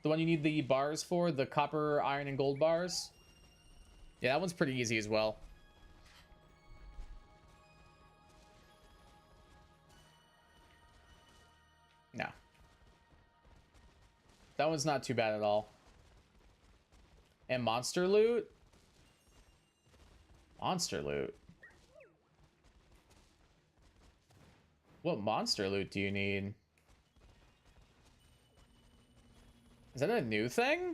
one you need the bars for? The copper, iron, and gold bars? Yeah, that one's pretty easy as well. No. That one's not too bad at all. And monster loot? Monster loot? What monster loot do you need? Is that a new thing?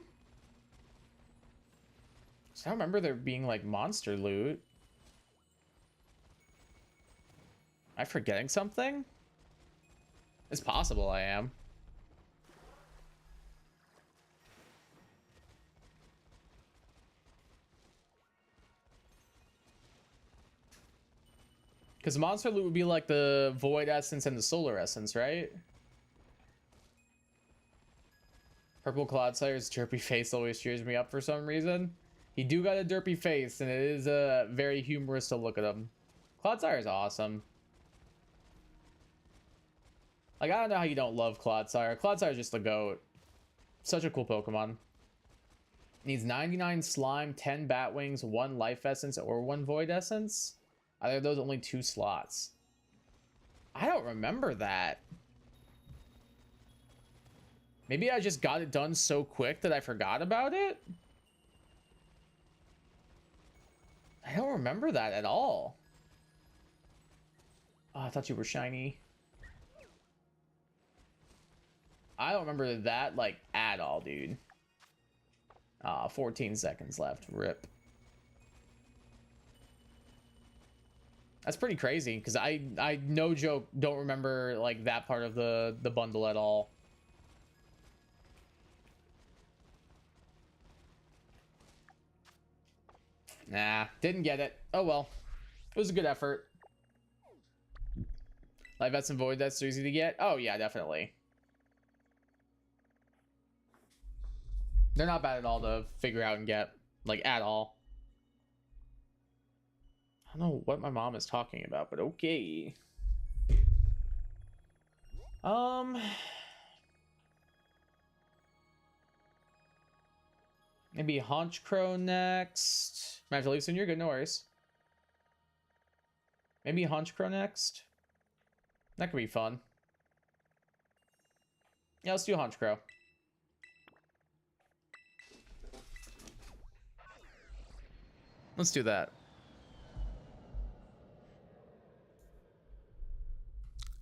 I don't remember there being like monster loot. Am I forgetting something? It's possible I am. Because monster loot would be like the void essence and the solar essence, right? Purple Clodsire's derpy face always cheers me up for some reason. He do got a derpy face, and it is very humorous to look at him. Clodsire is awesome. Like, I don't know how you don't love Clodsire. Clodsire is just the GOAT. Such a cool Pokemon. Needs 99 slime, 10 bat wings, 1 life essence, or 1 void essence. Either of those, only 2 slots. I don't remember that. Maybe I just got it done so quick that I forgot about it? I don't remember that at all. Oh, I thought you were shiny. I don't remember that, like, at all, dude. 14 seconds left. Rip. That's pretty crazy, because I no joke, don't remember, like, that part of the bundle at all. Nah, didn't get it. Oh well. It was a good effort. Live Vets and Void, that's so easy to get. Oh yeah, definitely. They're not bad at all to figure out and get, like, at all. I don't know what my mom is talking about, but okay. Maybe Haunch Crow next. Might have to leave soon. You're good, no worries. Maybe Haunch Crow next. That could be fun. Yeah, let's do Haunch Crow. Let's do that.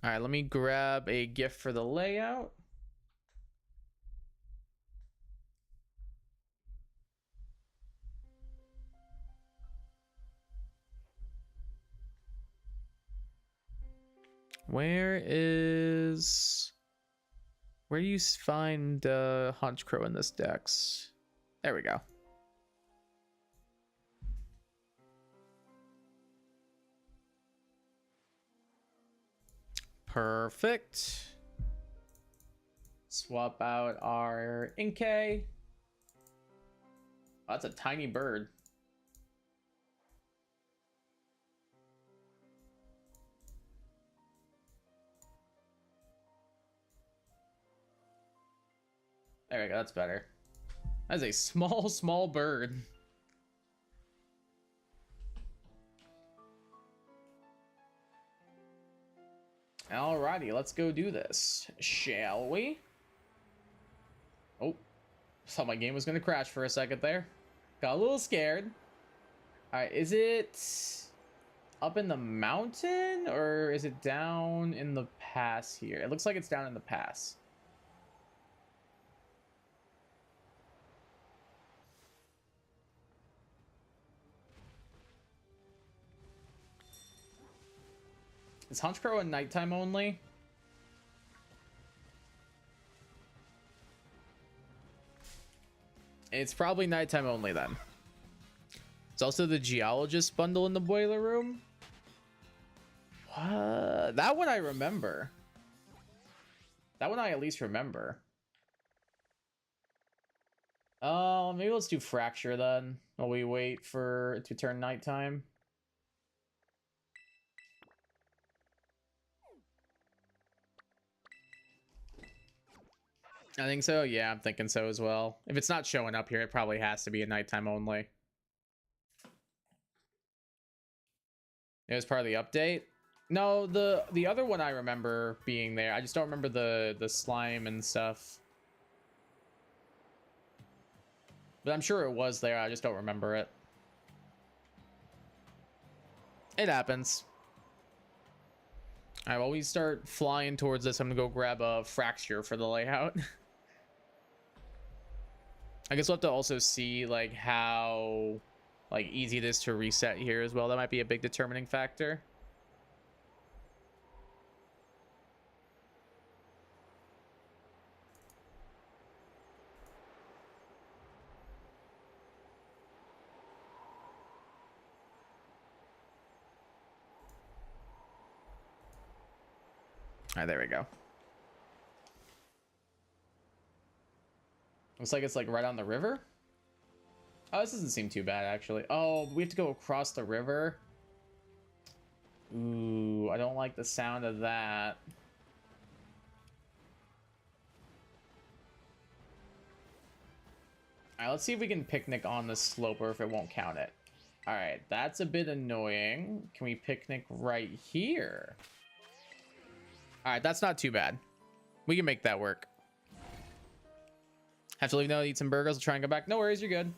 All right, let me grab a gift for the layout. Where do you find Haunch Crow in this dex? There we go. Perfect. Swap out our Inkay. Oh, that's a tiny bird. There we go, that's better. That's a small bird. Alrighty, let's go do this, shall we? Oh, thought my game was gonna crash for a second there. Got a little scared. Alright, is it up in the mountain or is it down in the pass here? It looks like it's down in the pass. Is Haunch Crow a nighttime only? It's probably nighttime only then. It's also the geologist bundle in the boiler room. What? That one I remember. That one I at least remember. Maybe let's do fracture then while we wait for it to turn nighttime. I think so. Yeah, I'm thinking so as well. If it's not showing up here, it probably has to be a nighttime only. It was part of the update. No, the other one I remember being there. I just don't remember the slime and stuff. But I'm sure it was there. I just don't remember it. It happens. All right, while we start flying towards this, I'm gonna go grab a fracture for the layout. I guess we'll have to also see like how like easy it is to reset here as well. That might be a big determining factor. All right, there we go. Looks like it's like right on the river. Oh, this doesn't seem too bad actually. Oh, we have to go across the river. Ooh, I don't like the sound of that. All right, let's see if we can picnic on the slope or if it won't count it. All right, that's a bit annoying. Can we picnic right here? All right, that's not too bad. We can make that work. Have to leave now to eat some burgers. I'll try and go back. No worries, you're good.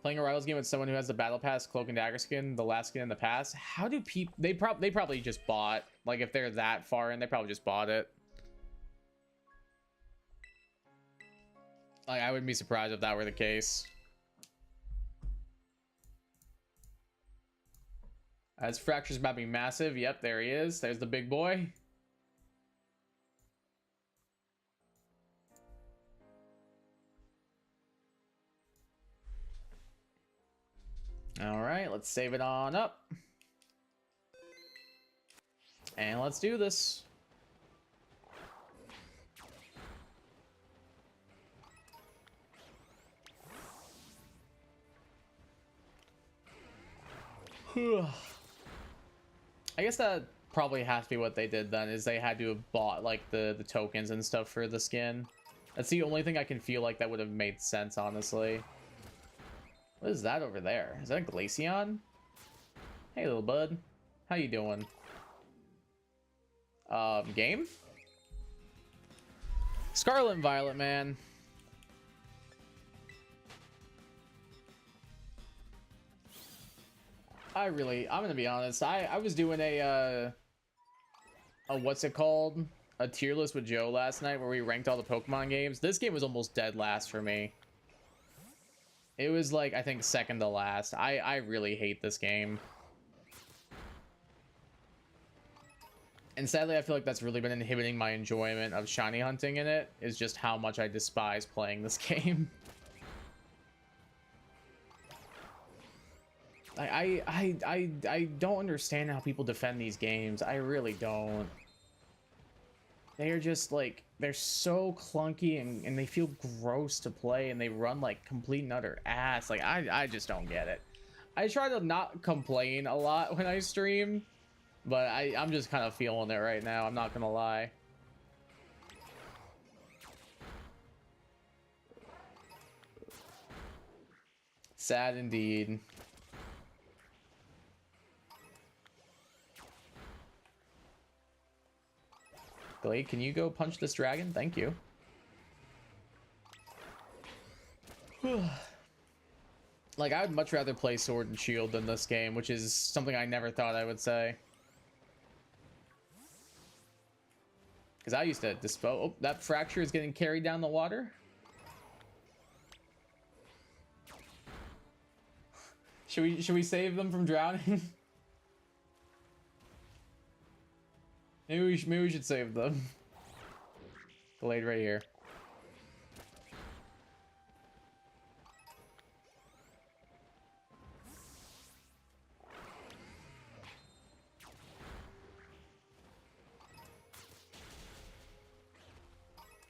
Playing a Rivals game with someone who has the Battle Pass, Cloak and Dagger skin, the last skin in the past. How do people... They probably just bought... Like, if they're that far in, they probably just bought it. Like, I wouldn't be surprised if that were the case. As Fracture's about to be massive. Yep, there he is. There's the big boy. All right, let's save it on up. And let's do this. I guess that probably has to be what they did then, is they had to have bought like the tokens and stuff for the skin. That's the only thing I can feel like that would have made sense, honestly. What is that over there? Is that a Glaceon? Hey, little bud. How you doing? Game? Scarlet and Violet, man. I'm gonna be honest. I was doing a what's it called? A tier list with Joe last night where we ranked all the Pokemon games. This game was almost dead last for me. It was like, I think, second to last. I really hate this game. And sadly, I feel like that's really been inhibiting my enjoyment of shiny hunting in it, is just how much I despise playing this game. I don't understand how people defend these games. I really don't. They are just like, they're so clunky and they feel gross to play, and they run like complete and utter ass. Like, I just don't get it. I try to not complain a lot when I stream, but I'm just kind of feeling it right now. I'm not gonna lie. Sad indeed. Glade, can you go punch this dragon? Thank you. Like, I would much rather play Sword and Shield than this game, which is something I never thought I would say. Because I used to dispose... Oh, that Fracture is getting carried down the water. Should we save them from drowning? Maybe we should save them. Glade right here.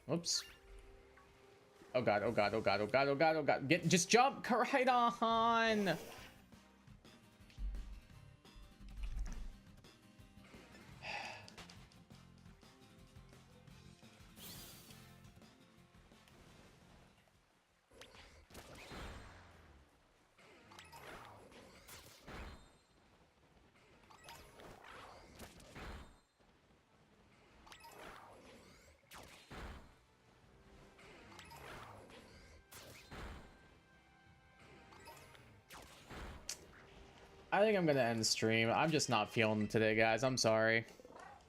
Whoops. Oh god, oh god, oh god, oh god, oh god, oh god. Just jump right on. I think I'm gonna end the stream. I'm just not feeling it today, guys. I'm sorry.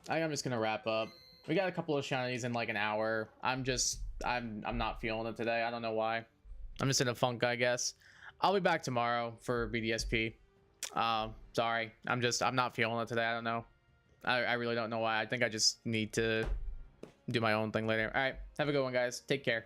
I think I'm just gonna wrap up. We got a couple of shinies in like an hour. I'm not feeling it today. I don't know why. I'm just in a funk, I guess. I'll be back tomorrow for BDSP. Sorry. I'm not feeling it today. I don't know. I really don't know why. I think I just need to do my own thing later. All right. Have a good one, guys. Take care.